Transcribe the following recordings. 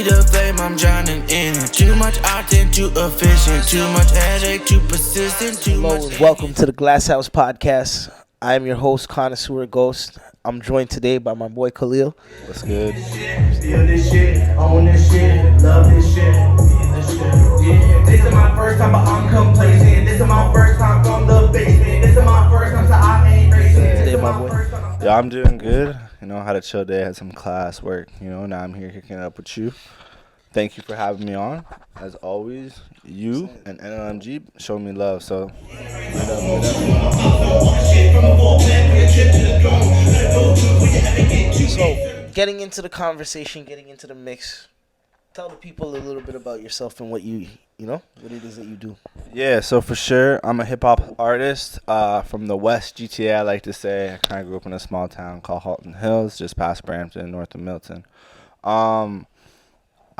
The flame, I'm drowning in it. Too much octane, too efficient. Too much headache, too persistent. Hello and welcome to the Glass House Podcast. I am your host, Connoisseur Ghost. I'm joined today by my boy Khalil. What's good? Feel this shit, own this shit, love this shit. Yeah, this is my first time, but I'm complacent. This is my first time from the basement. This is my first time, so I ain't racing. Today, my boy. Yeah, I'm doing good. Had a chill day, had some class work. Now I'm here kicking it up with you. Thank you for having me on. As always, you and NLMG show me love. So, getting into the conversation, getting into the mix, tell the people a little bit about yourself and what what it is that you do. Yeah, so for sure, I'm a hip hop artist from the West GTA. I like to say I kind of grew up in a small town called Halton Hills, just past Brampton, north of Milton. I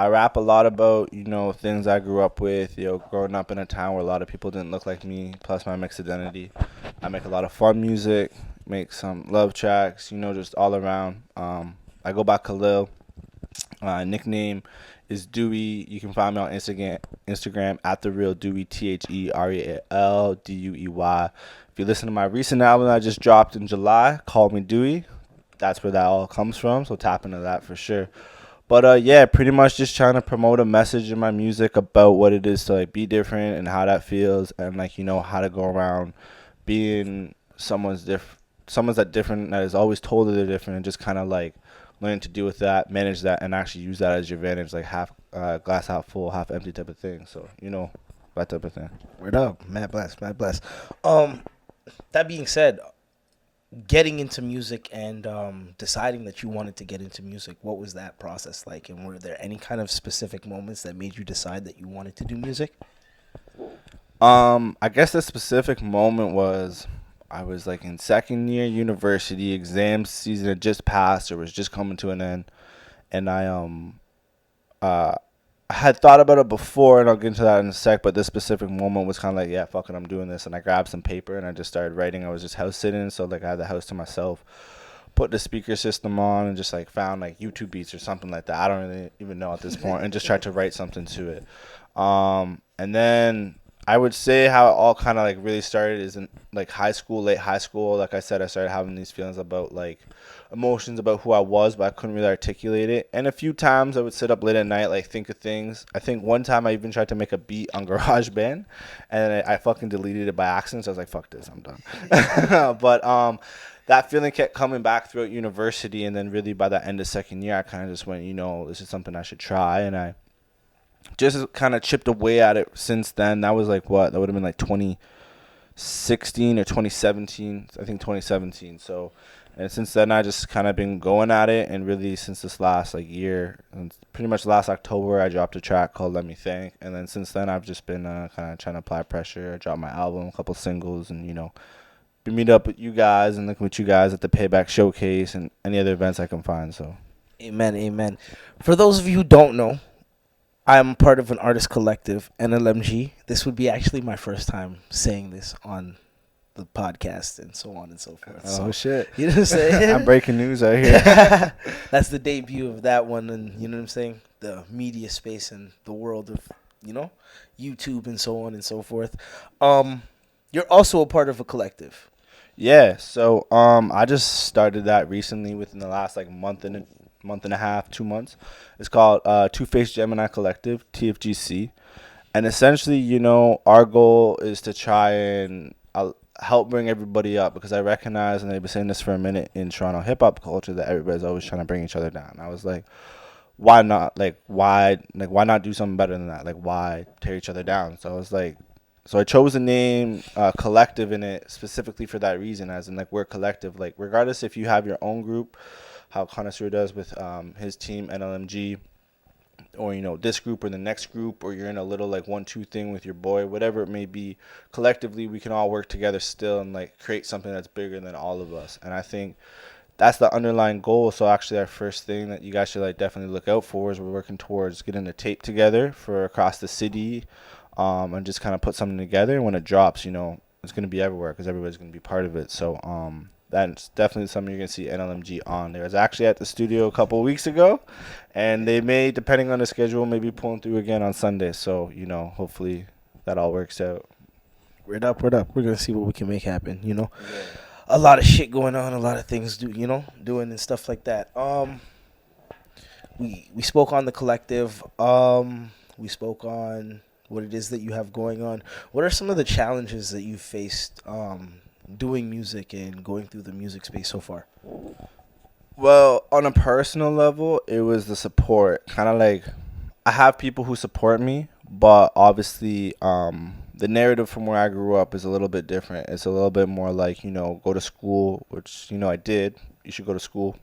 rap a lot about, things I grew up with, growing up in a town where a lot of people didn't look like me, plus my mixed identity. I make a lot of fun music, make some love tracks, just all around. I go by Khalil. Nickname is Dewey. You can find me on Instagram at the real Dewey, TheRealDuey. If you listen to my recent album that I just dropped in July, Call Me Dewey, that's where that all comes from, so tap into that for sure. But yeah, pretty much just trying to promote a message in my music about what it is to be different and how that feels, and how to go around being someone's that different, that is always told that they're different, and just kind of learning to deal with that, manage that, and actually use that as your advantage, half glass half full, half empty type of thing. So that type of thing. Word up, mad bless. That being said, getting into music and deciding that you wanted to get into music, what was that process like? And were there any kind of specific moments that made you decide that you wanted to do music? I guess the specific moment was I was in second year university. Exam season had just passed or was just coming to an end, and I had thought about it before, and I'll get into that in a sec, but this specific moment was kind of yeah, fuck it, I'm doing this. And I grabbed some paper, and I just started writing. I was just house sitting, so I had the house to myself. Put the speaker system on and just found YouTube beats or something like that. I don't really even know at this point, and just tried to write something to it. And then I would say how it all kind of really started is in high school, late high school. Like I said, I started having these feelings about emotions about who I was, but I couldn't really articulate it. And a few times I would sit up late at night, think of things. I think one time I even tried to make a beat on GarageBand, and I fucking deleted it by accident. So I was like, fuck this, I'm done. But that feeling kept coming back throughout university, and then really by the end of second year, I kind of just went, this is something I should try, and I just kind of chipped away at it since then. That was what? That would have been 2016 or 2017. I think 2017. So, and since then, I just kind of been going at it. And really, since this last year, and pretty much last October, I dropped a track called "Let Me Think." And then since then, I've just been kind of trying to apply pressure. I dropped my album, a couple singles, and meet up with you guys and looking with you guys at the Payback Showcase and any other events I can find. So, Amen. For those of you who don't know, I'm part of an artist collective, NLMG. This would be actually my first time saying this on the podcast and so on and so forth. Oh, shit. You know what I'm saying? I'm breaking news right here. That's the debut of that one, and you know what I'm saying? The media space and the world of, YouTube and so on and so forth. You're also a part of a collective. Yeah, so I just started that recently within the last month and a half, 2 months. It's called Two-Faced Gemini Collective, TFGC. And essentially, our goal is to try and help bring everybody up, because I recognize, and they've been saying this for a minute in Toronto hip-hop culture, that everybody's always trying to bring each other down. And I was like, why not? Why not do something better than that? Why tear each other down? So I was so I chose the name Collective in it specifically for that reason, as in we're collective. Regardless if you have your own group, how Connoisseur does with his team NLMG, or this group or the next group, or you're in a little 1-2 thing with your boy, whatever it may be, collectively we can all work together still and create something that's bigger than all of us. And I think that's the underlying goal. So actually our first thing that you guys should definitely look out for is we're working towards getting a tape together for across the city, and just kind of put something together. And when it drops, it's going to be everywhere because everybody's going to be part of it. So that's definitely something you're gonna see NLMG on. They was actually at the studio a couple of weeks ago, and they may, depending on the schedule, maybe pulling through again on Sunday. So hopefully that all works out. Word up, word up. We're gonna see what we can make happen. A lot of shit going on, a lot of things doing and stuff like that. We spoke on the collective. We spoke on what it is that you have going on. What are some of the challenges that you've faced doing music and going through the music space so far? Well, on a personal level, it was the support. Kind of like I have people who support me, but obviously, the narrative from where I grew up is a little bit different. It's a little bit more like, go to school, which, I did. You should go to school.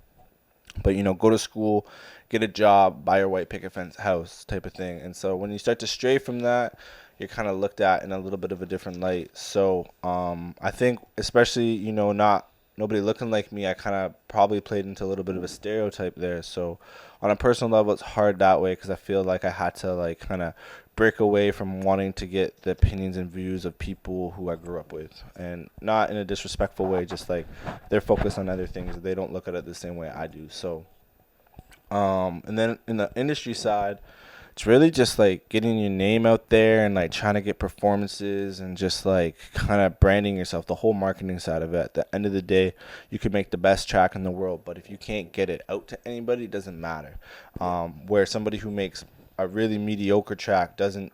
But, go to school, get a job, buy your white picket fence house type of thing. And so when you start to stray from that, you're kind of looked at in a little bit of a different light. So I think especially, not nobody looking like me, I kind of probably played into a little bit of a stereotype there. So on a personal level, it's hard that way because I feel like I had to like kind of break away from wanting to get the opinions and views of people who I grew up with, and not in a disrespectful way, just like they're focused on other things. They don't look at it the same way I do. So and then in the industry side, it's really just like getting your name out there and like trying to get performances and just like kind of branding yourself, the whole marketing side of it. At the end of the day, you could make the best track in the world, but if you can't get it out to anybody, it doesn't matter. Where somebody who makes a really mediocre track doesn't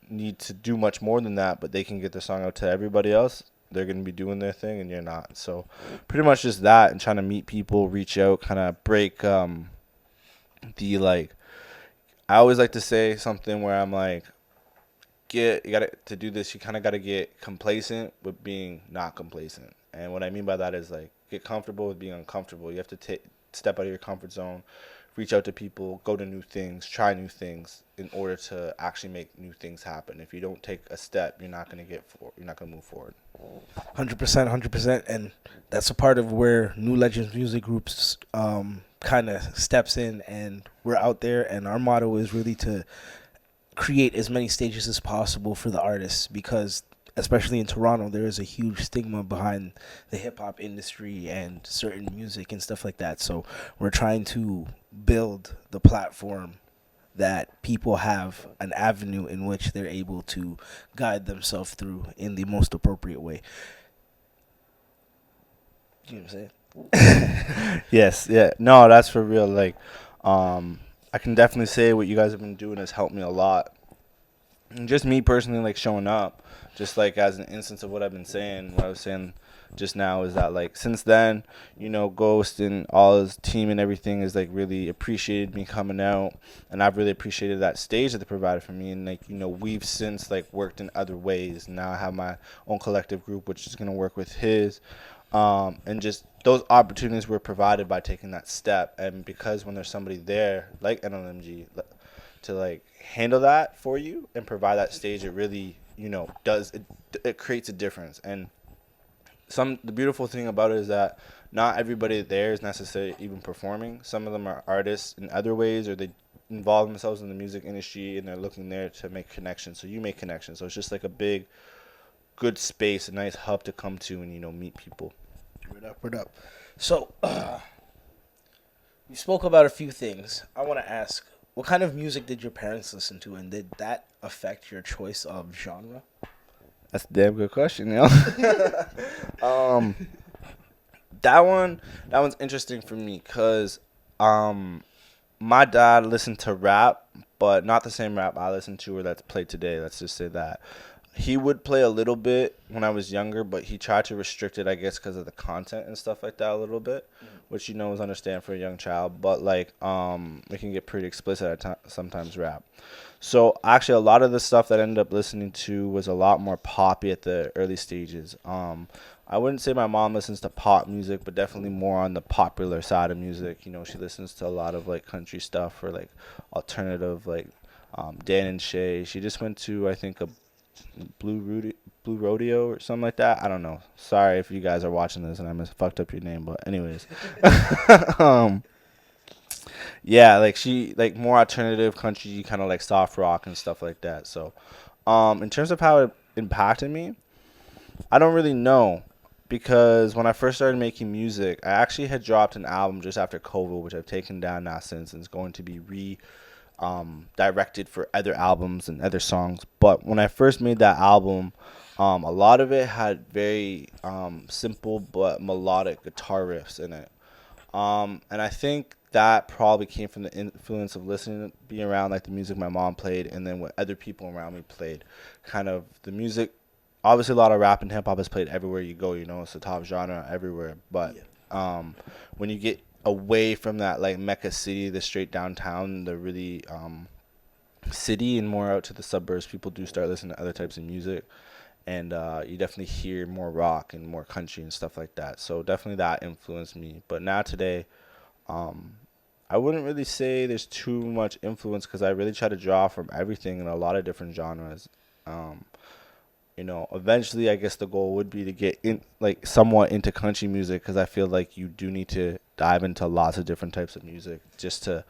need to do much more than that, but they can get the song out to everybody else, they're going to be doing their thing and you're not. So pretty much just that, and trying to meet people, reach out, kind of break the like, I always like to say something where I'm like, you got to do this, you kind of got to get complacent with being not complacent. And what I mean by that is like, get comfortable with being uncomfortable. You have to step out of your comfort zone, reach out to people, go to new things, try new things in order to actually make new things happen. If you don't take a step, you're not going to move forward. 100%, 100%. And that's a part of where New Legends Music Groups kind of steps in, and we're out there, and our motto is really to create as many stages as possible for the artists, because especially in Toronto, there is a huge stigma behind the hip-hop industry and certain music and stuff like that. So we're trying to build the platform that people have an avenue in which they're able to guide themselves through in the most appropriate way. You know what I'm saying? Yes, yeah. No, that's for real. Like, I can definitely say what you guys have been doing has helped me a lot. And just me personally, like, showing up, just like as an instance of what I've been saying, what I was saying just now is that, like, since then, Ghost and all his team and everything has like really appreciated me coming out, and I've really appreciated that stage that they provided for me. And like, we've since like worked in other ways. Now I have my own collective group, which is gonna work with his. And just those opportunities were provided by taking that step. And because when there's somebody there like NLMG to like handle that for you and provide that stage, it really it creates a difference. And the beautiful thing about it is that not everybody there is necessarily even performing. Some of them are artists in other ways, or they involve themselves in the music industry and they're looking there to make connections. So you make connections. So it's just like a big, good space, a nice hub to come to and meet people. Word up. So we spoke about a few things. I want to ask, what kind of music did your parents listen to, and did that affect your choice of genre? That's a damn good question, That one's interesting for me because my dad listened to rap, but not the same rap I listen to or that's played today. Let's just say that. He would play a little bit when I was younger, but he tried to restrict it, I guess, because of the content and stuff like that a little bit, which is understand for a young child. But like, it can get pretty explicit at sometimes, rap. So actually, a lot of the stuff that I ended up listening to was a lot more poppy at the early stages. I wouldn't say my mom listens to pop music, but definitely more on the popular side of music. She listens to a lot of like country stuff or like alternative, like Dan and Shay. She just went to, I think, a Blue Rodeo or something like that. I don't know. Sorry if you guys are watching this and I fucked up your name, but anyways. Yeah, like she like more alternative country, kind of like soft rock and stuff like that. So in terms of how it impacted me, I don't really know, because when I first started making music, I actually had dropped an album just after COVID, which I've taken down now since, and it's going to be directed for other albums and other songs. But when I first made that album, a lot of it had very simple but melodic guitar riffs in it. And I think that probably came from the influence of listening, being around like the music my mom played, and then what other people around me played. Kind of the music, obviously a lot of rap and hip hop is played everywhere you go. You know, it's the top genre everywhere. But when you get away from that like Mecca city, the straight downtown, the really city, and more out to the suburbs, people do start listening to other types of music. And you definitely hear more rock and more country and stuff like that. So definitely that influenced me. But now today, I wouldn't really say there's too much influence because I really try to draw from everything in a lot of different genres. You know, eventually I guess the goal would be to get in like somewhat into country music, because I feel like you do need to dive into lots of different types of music just to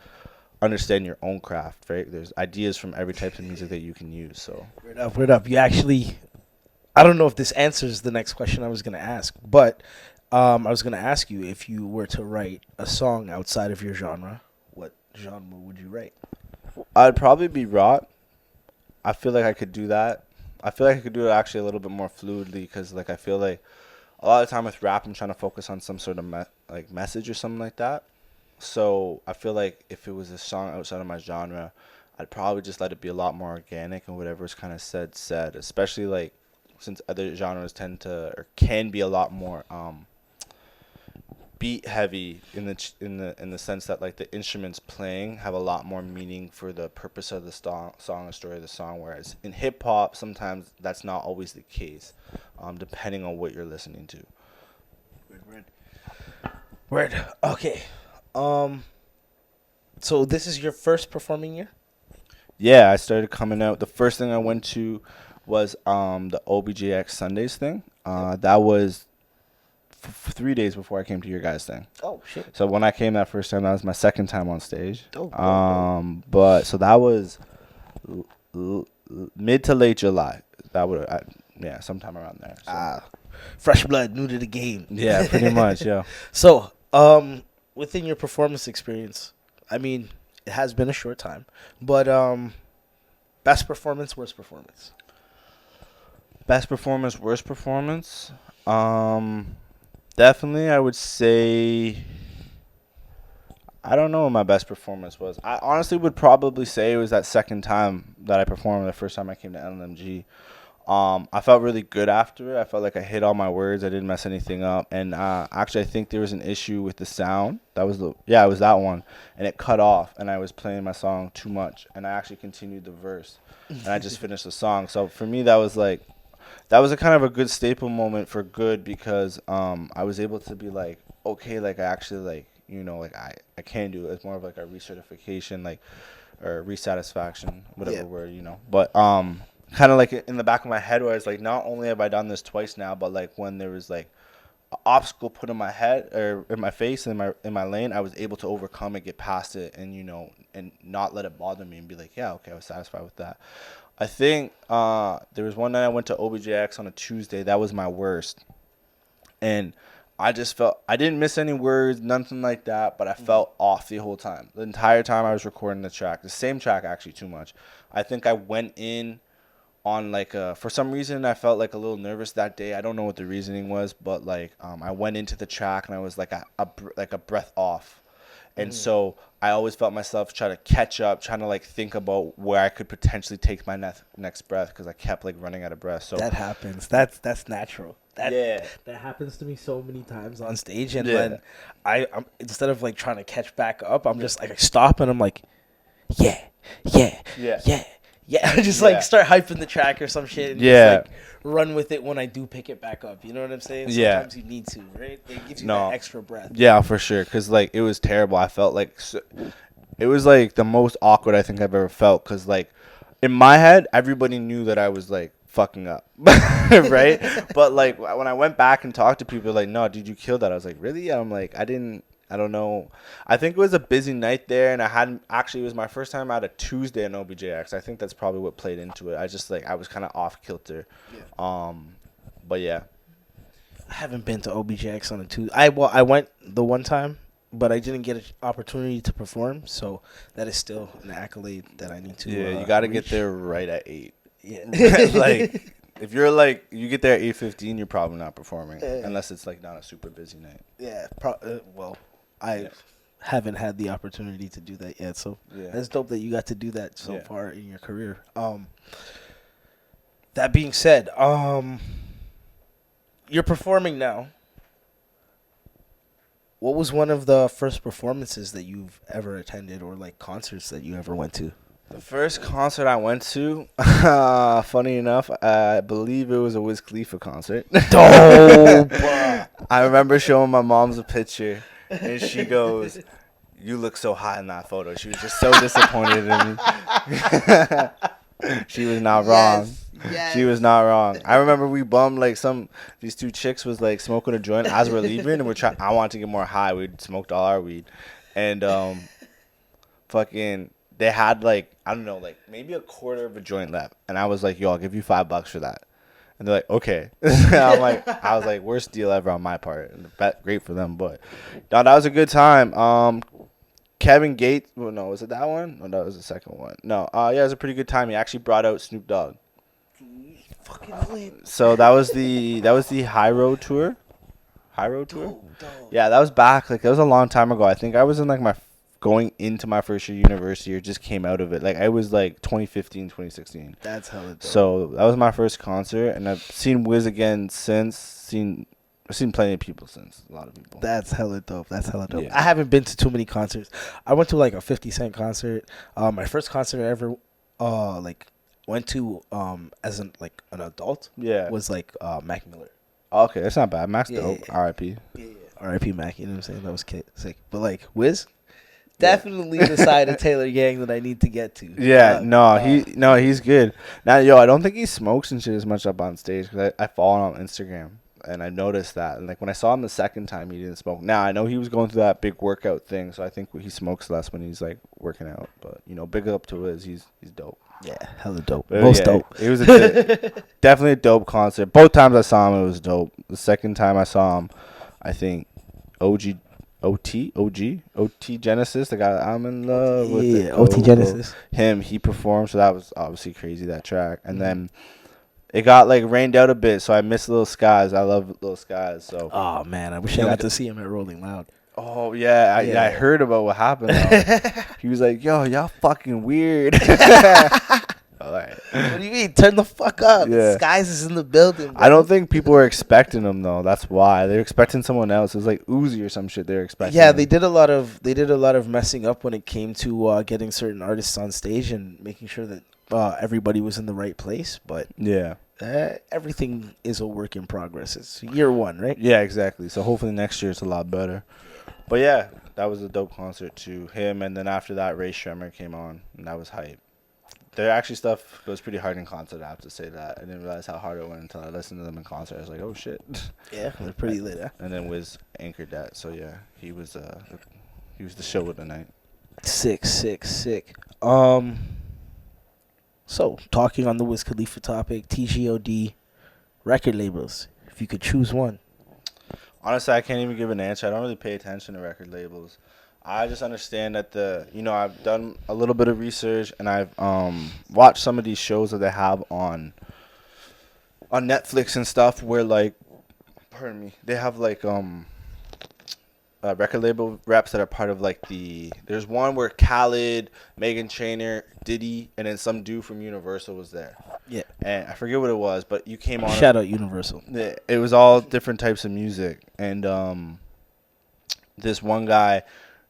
understand your own craft, right? There's ideas from every type of music that you can use. So Word up. You actually, I don't know if this answers the next question I was going to ask, but I was going to ask you, if you were to write a song outside of your genre, what genre would you write? I'd probably be rock. I feel like I could do that. I feel like I could do it actually a little bit more fluidly, because like I feel like a lot of the time with rap, I'm trying to focus on some sort of message or something like that. So I feel like if it was a song outside of my genre, I'd probably just let it be a lot more organic, and whatever's kind of said. Especially like since other genres tend to or can be a lot more beat heavy in the sense that like the instruments playing have a lot more meaning for the purpose of the song or story of the song, whereas in hip hop sometimes that's not always the case, depending on what you're listening to. Word. Okay. So this is your first performing year? Yeah, I started coming out. The first thing I went to was the OBJX Sundays thing. That was 3 days before I came to your guys' thing. Oh shit. So when I came that first time, that was my second time on stage. Dope. But so that was mid to late July. That would sometime around there. So. Fresh blood, new to the game. Yeah, pretty much. Yeah. So, within your performance experience, I mean, it has been a short time, but best performance, worst performance. Best performance, worst performance. Definitely, I would say. I don't know what my best performance was. I honestly would probably say it was that second time that I performed. The first time I came to LMG. I felt really good after it. I felt like I hit all my words. I didn't mess anything up. And actually, I think there was an issue with the sound. It was that one. And it cut off, and I was playing my song too much. And I actually continued the verse, and I just finished the song. So for me, that was a kind of a good staple moment for good, because I was able to be like, okay, like I actually like, you know, like I can do it. It's more of like a recertification, like, or resatisfaction, whatever word, you know. But kind of like in the back of my head, where it's like, not only have I done this twice now, but like when there was like an obstacle put in my head or in my face in my lane, I was able to overcome it, get past it, and you know, and not let it bother me, and be like, yeah, okay, I was satisfied with that. I think there was one night I went to OBJX on a Tuesday. That was my worst, and I just felt I didn't miss any words, nothing like that, but I felt off the whole time. The entire time I was recording the track, the same track actually, too much. I think I went in on like for some reason I felt like a little nervous that day. I don't know what the reasoning was, but like I went into the track and I was like a breath off. And so I always felt myself trying to catch up, trying to like think about where I could potentially take my next breath, because I kept like running out of breath. So that happens. That's natural. That happens to me so many times on stage, and when I'm instead of like trying to catch back up, I'm just like I stop and I'm like, yeah. I just like start hyping the track or some shit, and just like run with it when I do pick it back up. You know what I'm saying? Sometimes you need to, right? It gives you that extra breath. Yeah, for sure. Because like it was terrible. I felt like it was like the most awkward I think I've ever felt. Because like in my head, everybody knew that I was like fucking up, right? But like when I went back and talked to people, like, no, dude, you killed that. I was like, really? I'm like, I don't know. I think it was a busy night there, and it was my first time out of Tuesday in OBJX. I think that's probably what played into it. I was kind of off kilter. Yeah. But yeah. I haven't been to OBJX on a Tuesday. I went the one time, but I didn't get an opportunity to perform. So that is still an accolade that I need to. Yeah, you got to get reach. there right at 8. Yeah. Like, if you're like, you get there at 8:15, you're probably not performing. Unless it's like not a super busy night. Yeah. Well, I haven't had the opportunity to do that yet. So that's dope that you got to do that so far in your career. That being said, you're performing now. What was one of the first performances that you've ever attended, or like concerts that you ever went to? The first concert I went to, funny enough, I believe it was a Wiz Khalifa concert. Dope. I remember showing my mom's a picture, and she goes, "You look so hot in that photo." She was just so disappointed in me. She was not wrong. Yes. She was not wrong. I remember we bummed like these two chicks was like smoking a joint as we're leaving, and I wanted to get more high. We smoked all our weed, and fucking they had like, I don't know, like maybe a quarter of a joint left, and I was like, "Yo, I'll give you $5 for that." And they're like, "Okay." I was like, worst deal ever on my part. And great for them, but no, that was a good time. Kevin Gates. Well, no, was it that one? No, that was the second one. No, yeah, it was a pretty good time. He actually brought out Snoop Dogg. Fucking lit. So that was the High Road tour. High Road tour. Dope. Yeah, that was back. Like, that was a long time ago. I think I was in like going into my first year university, or just came out of it. Like, I was like 2015, 2016. That's hella dope. So that was my first concert, and I've seen Wiz again since. I've seen plenty of people since. A lot of people. That's hella dope. Yeah. I haven't been to too many concerts. I went to like a 50 Cent concert. My first concert I ever went to as an adult was like Mac Miller. Okay, that's not bad. Mac's dope. Yeah. R.I.P. Yeah. R.I.P. Mac. You know what I'm saying? That was sick. But like Wiz, definitely the side of Taylor Gang that I need to get to. Yeah, he's good. Now, I don't think he smokes and shit as much up on stage, because I follow him on Instagram, and I noticed that. And like when I saw him the second time, he didn't smoke. Now I know he was going through that big workout thing, so I think he smokes less when he's like working out. But big up to Wiz. He's dope. Yeah, hella dope. But Most dope. It was definitely a dope concert. Both times I saw him, it was dope. The second time I saw him, I think OT Genesis, the guy that I'm in love with. Yeah, OT Genesis. He performed, so that was obviously crazy, that track. And then it got like rained out a bit, so I missed Lil Skies. I love Lil Skies. So. Oh man, I wish I got to see him at Rolling Loud. Oh yeah, I heard about what happened. He was like, "Yo, y'all fucking weird." All right. What do you mean? Turn the fuck up. Yeah. Skies is in the building. Bro. I don't think people were expecting him though. That's why they're expecting someone else. It was like Uzi or some shit. They're expecting. Yeah, him. they did a lot of messing up when it came to getting certain artists on stage and making sure that everybody was in the right place. But yeah, everything is a work in progress. It's year one, right? Yeah, exactly. So hopefully next year it's a lot better. But yeah, that was a dope concert to him. And then after that, Ray Shremmer came on, and that was hype. Their actually stuff goes pretty hard in concert. I have to say that. I didn't realize how hard it went until I listened to them in concert. I was like, oh shit. Yeah, they're pretty lit. Huh? And then Wiz anchored that. So yeah, he was the show of the night. Sick. So talking on the Wiz Khalifa topic, TGOD, record labels. If you could choose one. Honestly, I can't even give an answer. I don't really pay attention to record labels. I just understand that I've done a little bit of research, and I've watched some of these shows that they have on Netflix and stuff, where like, pardon me, they have like record label reps that are part of like there's one where Khalil, Megan Trainor, Diddy, and then some dude from Universal was there. Yeah. And I forget what it was, but you came on. Shout out Universal. It was all different types of music, and this one guy,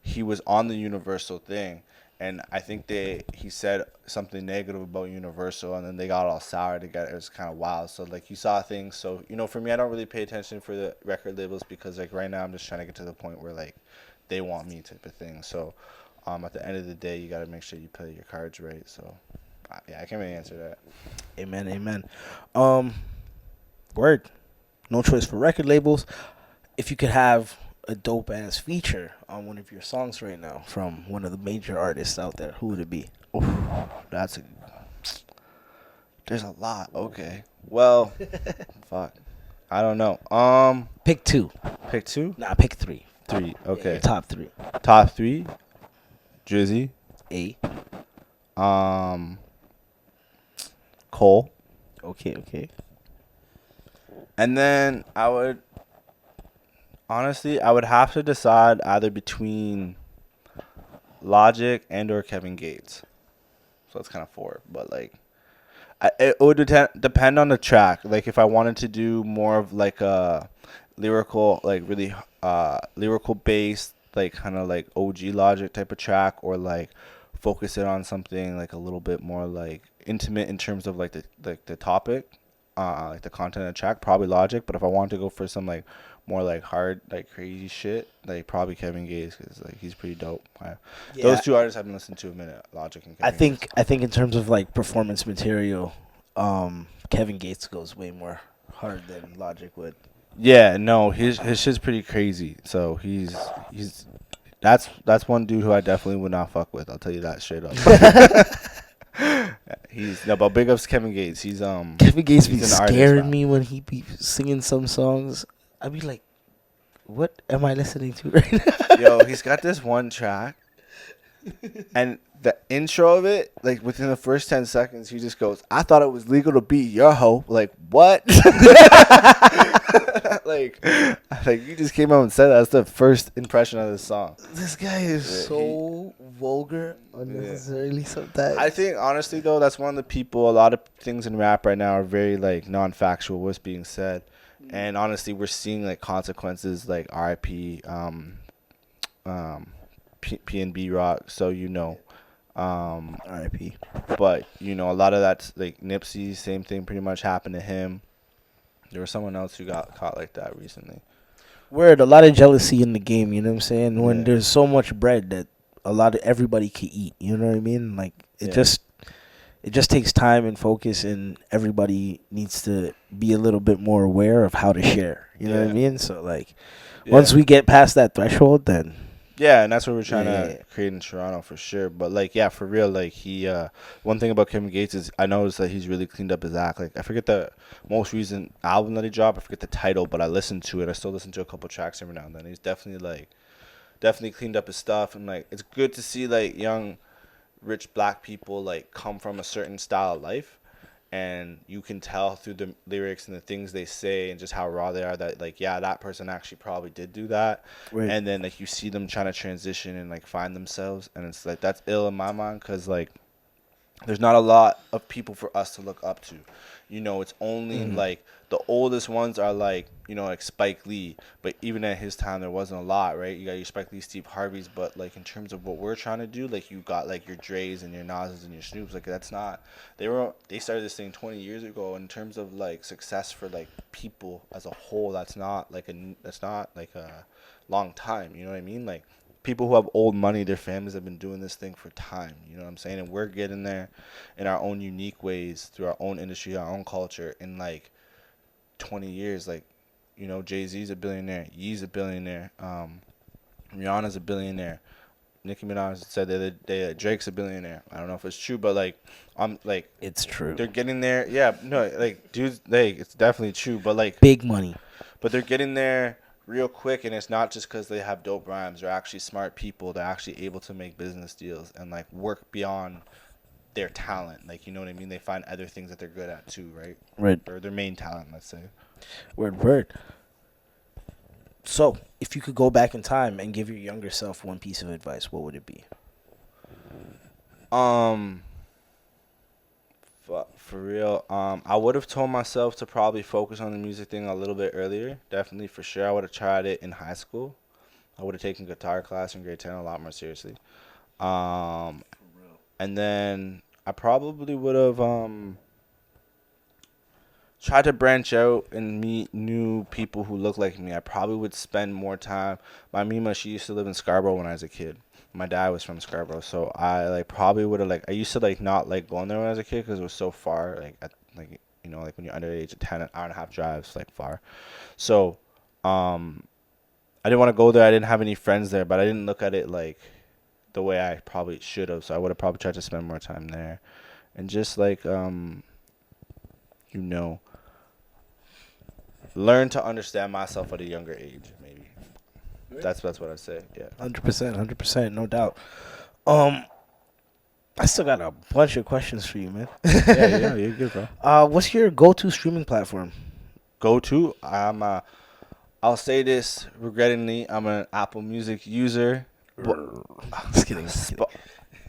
he was on the Universal thing, and I think he said something negative about Universal, and then they got all sour together. It was kind of wild. So like you saw things. So for me, I don't really pay attention for the record labels, because like right now I'm just trying to get to the point where like they want me type of thing. So at the end of the day, you got to make sure you play your cards right. So yeah, I can't really answer that. Amen. Word. No choice for record labels. If you could have a dope ass feature on one of your songs right now from one of the major artists out there, who would it be? Oof, there's a lot. Okay. Well, fuck. I don't know. Pick two. Pick two, Nah, pick three. three. Yeah, your Okay, top three. top three. Drizzy, A. um, Cole, Okay. and then I would have to decide either between Logic and or Kevin Gates. So that's kind of four, but like it would depend on the track. Like if I wanted to do more of like a lyrical, like really lyrical based, like kind of like OG Logic type of track, or like focus it on something like a little bit more like intimate in terms of like the topic, like the content of the track, probably Logic. But if I want to go for some like more like hard, like crazy shit, like probably Kevin Gates, because like he's pretty dope. Those two artists I've been listening to a minute, Logic and Kevin Gates. I think in terms of like performance material, Kevin Gates goes way more hard than Logic would. Yeah, no, his shit's pretty crazy. So that's one dude who I definitely would not fuck with. I'll tell you that straight up. But big ups Kevin Gates. Kevin Gates be he's an artist, scaring man. me when he be singing some songs. I be like, what am I listening to right now? Yo, he's got this one track, and the intro of it, like within the first 10 seconds, he just goes, "I thought it was legal to beat your hoe." Like what? like you just came out and said that. That's the first impression of this song. This guy is Yeah, so vulgar unnecessarily sometimes. I think honestly though, that's one of the people. A lot of things in rap right now are very like non-factual. What's being said, and honestly, we're seeing like consequences like R.I.P. P&B Rock. So R.I.P. but a lot of that's like Nipsey. Same thing pretty much happened to him. There was someone else who got caught like that recently. Word, a lot of jealousy in the game, you know what I'm saying? When Yeah. there's so much bread that everybody can eat, you know what I mean? Like it just takes time and focus, and everybody needs to be a little bit more aware of how to share, you know what I Yeah. mean? So like once we get past that threshold, then Yeah, and that's what we're trying Yeah. to create in Toronto for sure. But like, yeah, for real, like he, one thing about Kevin Gates is I noticed that he's really cleaned up his act. Like I forget the most recent album that he dropped. I forget the title, but I listened to it. I still listen to a couple tracks every now and then. He's definitely cleaned up his stuff, and like it's good to see like young, rich black people like come from a certain style of life. And you can tell through the lyrics and the things they say and just how raw they are that like, yeah, that person actually probably did do that. Right. And then like you see them trying to transition and like find themselves, and it's like that's ill in my mind, because like there's not a lot of people for us to look up to. It's only like the oldest ones are like like Spike Lee, but even at his time there wasn't a lot, right? You got your Spike Lee, Steve Harvey's, but like in terms of what we're trying to do, like you got like your Dre's and your Nas's and your Snoops. Like that's not they started this thing 20 years ago. In terms of like success for like people as a whole, that's not like a long time. You know what I mean? Like people who have old money, their families have been doing this thing for time. You know what I'm saying? And we're getting there in our own unique ways through our own industry, our own culture. In like 20 years, like Jay-Z's a billionaire, Ye's a billionaire, Rihanna's a billionaire. Nicki Minaj said the other day that Drake's a billionaire. I don't know if it's true, but like I'm like it's true. they're getting there. Yeah, no, like dudes, like it's definitely true, but like Big money. but they're getting there real quick, and it's not just because they have dope rhymes. They're actually smart people. They're actually able to make business deals and like work beyond their talent. Like, you know what I mean? They find other things that they're good at too, right? Right. Or their main talent, let's say. Word. So, if you could go back in time and give your younger self one piece of advice, what would it be? For real, I would have told myself to probably focus on the music thing a little bit earlier. Definitely, for sure. I would have tried it in high school. I would have taken guitar class in grade 10 a lot more seriously. And then I probably would have tried to branch out and meet new people who look like me. I probably would spend more time. My Mima, she used to live in Scarborough when I was a kid. My dad was from Scarborough, so I like probably would have like I used to like not like going there when I was a kid because it was so far. Like when you're underage, an hour and a half drives like far. So I didn't want to go there. I didn't have any friends there, but I didn't look at it like the way I probably should have. So I would have probably tried to spend more time there, and just like learn to understand myself at a younger age. Maybe that's what I say. Yeah. 100%, 100%, no doubt. Um, I still got a bunch of questions for you, man. Yeah, you're good, bro. What's your go-to streaming platform? Go to. I'll say this regrettingly. I'm an Apple Music user. But Just kidding. Just kidding.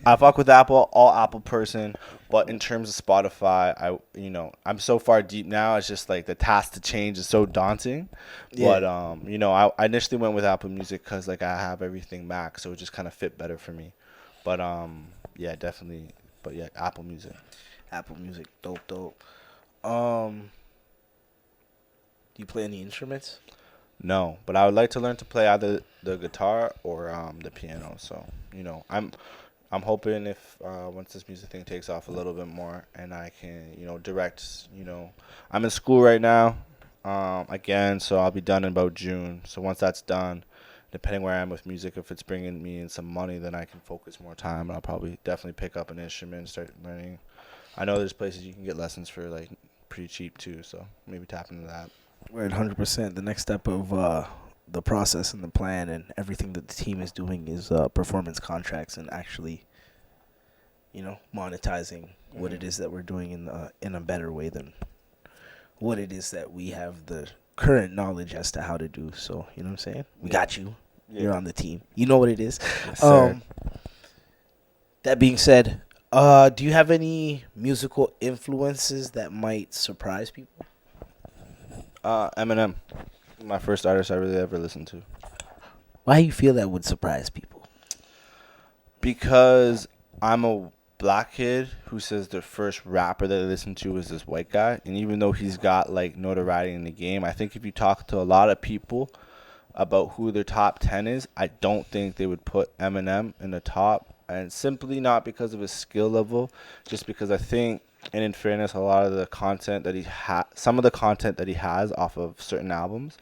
I fuck with Apple, all Apple person. But in terms of Spotify, I'm so far deep now. It's just like the task to change is so daunting. Yeah. But I initially went with Apple Music because like I have everything Mac, so it just kind of fit better for me. But yeah, definitely. But yeah, Apple Music. Apple Music, dope. Um, do you play any instruments? No, but I would like to learn to play either the guitar or the piano. So I'm hoping if once this music thing takes off a little bit more and I can direct. I'm in school right now, again, so I'll be done in about June. So once that's done, depending where I am with music, if it's bringing me in some money, then I can focus more time. And I'll probably definitely pick up an instrument and start learning. I know there's places you can get lessons for like pretty cheap too, so maybe tap into that. We're at 100%. The next step of the process and the plan and everything that the team is doing is performance contracts and actually, monetizing what it is that we're doing in a better way than what it is that we have the current knowledge as to how to do. So, you know what I'm saying? We got you. Yeah. You're on the team. You know what it is. Yes, sir. That being said, do you have any musical influences that might surprise people? Eminem, my first artist I really ever listened to. Why do you feel that would surprise people? Because I'm a black kid who says the first rapper that they listened to was this white guy, and even though he's got like notoriety in the game, I think if you talk to a lot of people about who their top 10 is, I don't think they would put Eminem in the top, and simply not because of his skill level, just because I think, and in fairness, a lot of the content that some of the content that he has off of certain albums,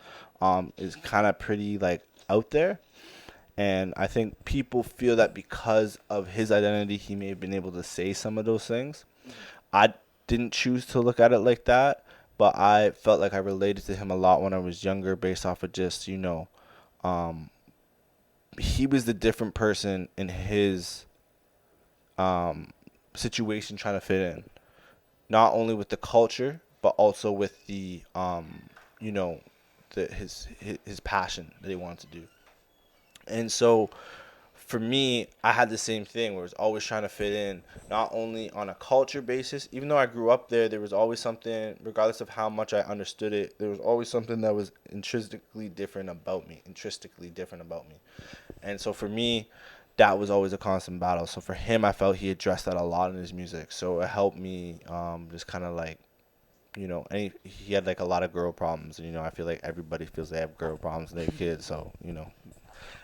is kind of pretty like out there. And I think people feel that because of his identity, he may have been able to say some of those things. I didn't choose to look at it like that, but I felt like I related to him a lot when I was younger based off of just, he was the different person in his situation trying to fit in. Not only with the culture, but also with the, his passion that he wanted to do. And so for me, I had the same thing where I was always trying to fit in, not only on a culture basis. Even though I grew up there was always something, regardless of how much I understood it, there was always something that was intrinsically different about me. And so for me, that was always a constant battle. So for him, I felt he addressed that a lot in his music. So it helped me just kind of like, and he had like a lot of girl problems. And, I feel like everybody feels they have girl problems when they're kids. So,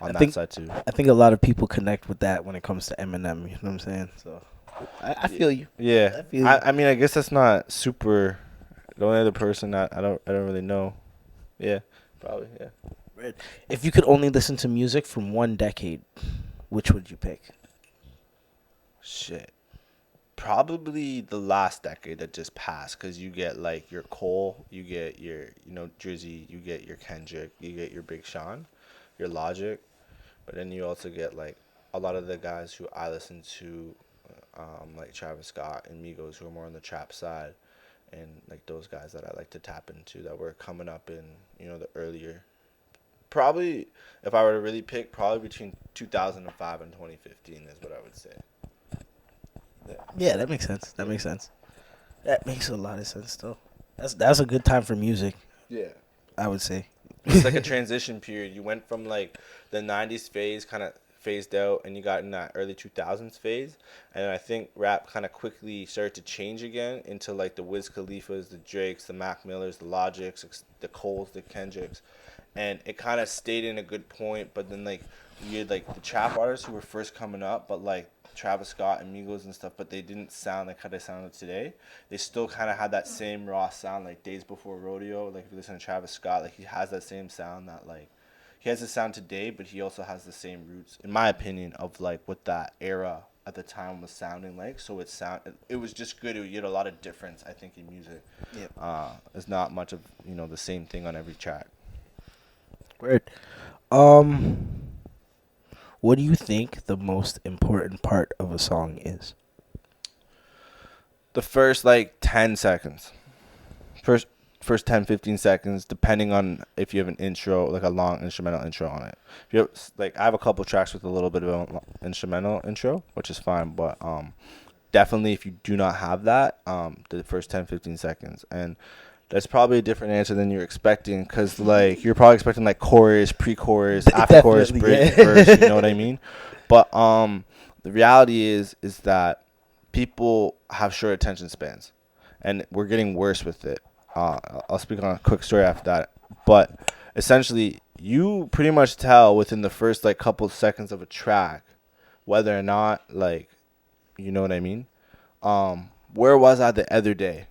on that side too. I think a lot of people connect with that when it comes to Eminem. You know what I'm saying? So I feel you. Yeah. I feel you. I mean, I guess that's not super. The only other person that I don't really know. Yeah, probably. Yeah. Right. If you could only listen to music from one decade, which would you pick? Shit. Probably the last decade that just passed, because you get like your Cole, you get your Drizzy, you get your Kendrick, you get your Big Sean, your Logic, but then you also get like a lot of the guys who I listen to, like Travis Scott and Migos, who are more on the trap side, and like those guys that I like to tap into that were coming up in the earlier. Probably, if I were to really pick, probably between 2005 and 2015 is what I would say. Yeah, that makes sense. That makes sense. That makes a lot of sense, though. That's a good time for music, Yeah. I would say. It's like a transition period. You went from like the 90s phase kind of phased out, and you got in that early 2000s phase. And I think rap kind of quickly started to change again into like the Wiz Khalifas, the Drakes, the Mac Millers, the Logics, the Coles, the Kendricks. And it kind of stayed in a good point, but then like you had like the trap artists who were first coming up, but like Travis Scott and Migos and stuff, but they didn't sound like how they sounded today. They still kind of had that same raw sound, like Days Before Rodeo. Like if you listen to Travis Scott, like he has that same sound that like he has the sound today, but he also has the same roots, in my opinion, of like what that era at the time was sounding like. So it was just good. You had a lot of difference, I think, in music. Yep. It's not much of the same thing on every track. Word. What do you think the most important part of a song is? The first like 10 seconds. First 10 15 seconds, depending on if you have an intro, like a long instrumental intro on it. If you have, like, I have a couple tracks with a little bit of an instrumental intro, which is fine, but definitely if you do not have that, the first 10 15 seconds. And that's probably a different answer than you're expecting, because like you're probably expecting like chorus, pre-chorus, after chorus, bridge, verse, you know what I mean? But the reality is that people have short attention spans, and we're getting worse with it. I'll speak on a quick story after that. But essentially, you pretty much tell within the first like couple seconds of a track whether or not, like, you know what I mean? Where was I the other day?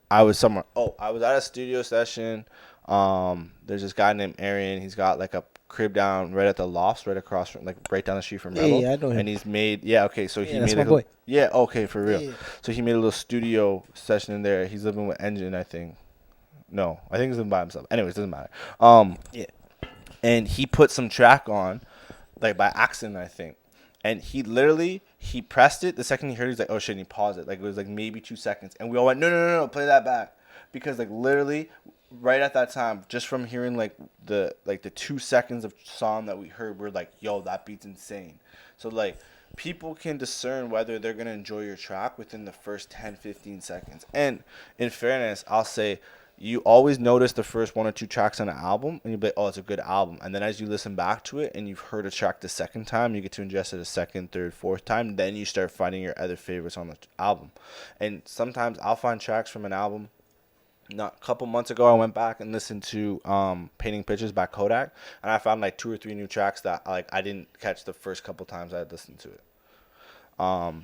I was somewhere. Oh, I was at a studio session. There's this guy named Arian. He's got like a crib down right at the Lofts, right across from, like, right down the street from Rebel. Yeah, I know him. And he's made, yeah, okay, so he that's made my boy. Yeah, okay, for real. Yeah. So he made a little studio session in there. He's living with Engine, I think. No, I think he's living by himself. Anyways, doesn't matter. Yeah. And he put some track on, like, by accident, I think. And he pressed it. The second he heard it, he's like, oh shit, and he paused it. Like, it was like maybe 2 seconds. And we all went, no, play that back. Because, like, literally, right at that time, just from hearing, like the 2 seconds of song that we heard, we're like, yo, that beat's insane. So, like, people can discern whether they're going to enjoy your track within the first 10, 15 seconds. And in fairness, I'll say, you always notice the first 1 or 2 tracks on an album, and you'll be like, oh, it's a good album. And then as you listen back to it and you've heard a track the second time, you get to ingest it a second, third, fourth time, then you start finding your other favorites on the album. And sometimes I'll find tracks from an album. Not a couple months ago, I went back and listened to Painting Pictures by Kodak, and I found like 2 or 3 new tracks that, like, I didn't catch the first couple times I had listened to it.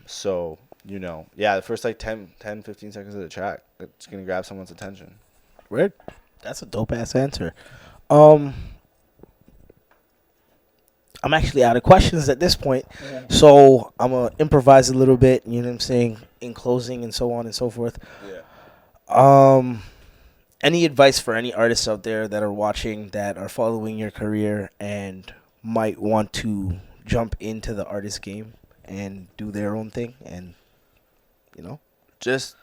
So, the first like 10, 15 seconds of the track, it's going to grab someone's attention. Weird. That's a dope ass answer. I'm actually out of questions at this point, so I'm gonna improvise a little bit. You know what I'm saying, in closing and so on and so forth. Yeah. Any advice for any artists out there that are watching, that are following your career and might want to jump into the artist game and do their own thing, and Just,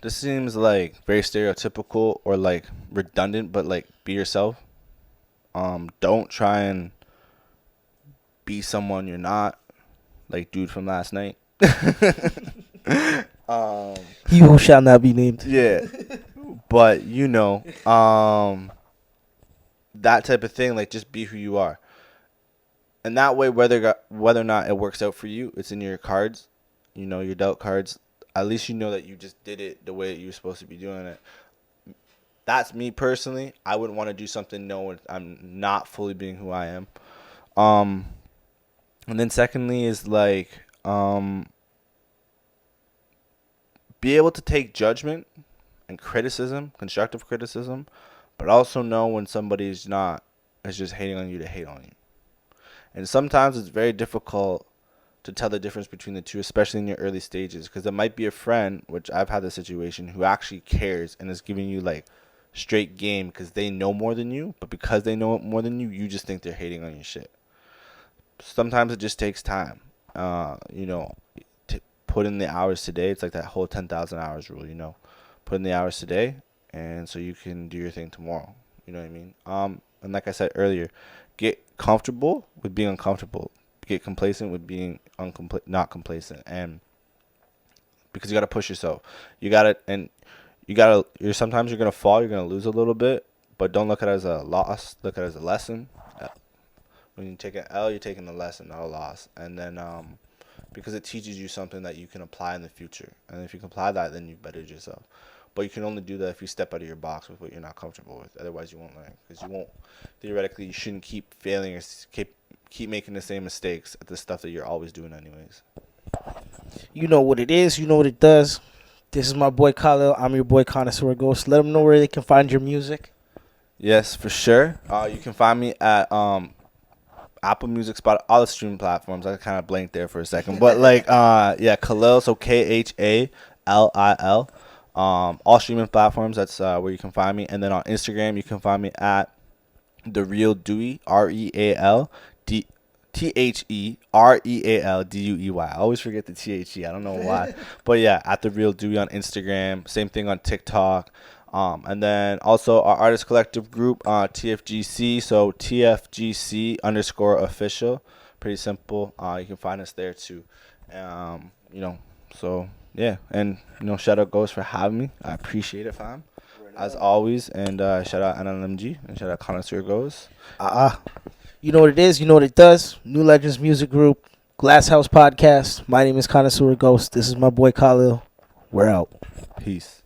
this seems like very stereotypical or like redundant, but like, be yourself. Don't try and be someone you're not, like dude from last night. He who shall not be named. Yeah. But that type of thing, like, just be who you are. And that way, whether or not it works out for you, it's in your cards, your dealt cards. At least you know that you just did it the way that you're supposed to be doing it. That's me personally. I wouldn't want to do something knowing I'm not fully being who I am. And then secondly is like, be able to take judgment and criticism, constructive criticism, but also know when somebody is just hating on you to hate on you. And sometimes it's very difficult to tell the difference between the two, especially in your early stages, because there might be a friend, which I've had this situation, who actually cares and is giving you like straight game because they know more than you, but because they know more than you, you just think they're hating on your shit. Sometimes it just takes time, to put in the hours today. It's like that whole 10,000 hours rule, put in the hours today, and so you can do your thing tomorrow. You know what I mean? And like I said earlier, get comfortable with being uncomfortable. Get complacent with being not complacent. And because you got to push yourself. Sometimes you're going to fall, you're going to lose a little bit, but don't look at it as a loss. Look at it as a lesson. When you take an L, you're taking a lesson, not a loss. And then because it teaches you something that you can apply in the future. And if you can apply that, then you've bettered yourself. But you can only do that if you step out of your box with what you're not comfortable with. Otherwise, you won't learn. Because theoretically, you shouldn't keep failing or keep making the same mistakes at the stuff that you're always doing anyways. You know what it is. You know what it does. This is my boy Khalil. I'm your boy Connoisseur Ghost. Let them know where they can find your music. Yes, for sure. You can find me at Apple Music, Spotify, all the streaming platforms. I kind of blanked there for a second, but like yeah, Khalil. So Khalil. All streaming platforms. That's where you can find me. And then on Instagram, you can find me at The Real Dewey, RealDuey. I always forget the THE. I don't know why. But yeah, at The Real Dewey on Instagram. Same thing on TikTok. And then also our artist collective group, TFGC. So TFGC_official. Pretty simple. You can find us there too. So yeah. And, shout out goes for having me. I appreciate it, fam. As always. And shout out NLMG. And shout out Connoisseur goes. You know what it is. You know what it does. New Legends Music Group. Glass House Podcast. My name is Connoisseur Ghost. This is my boy Khalil. We're out. Peace.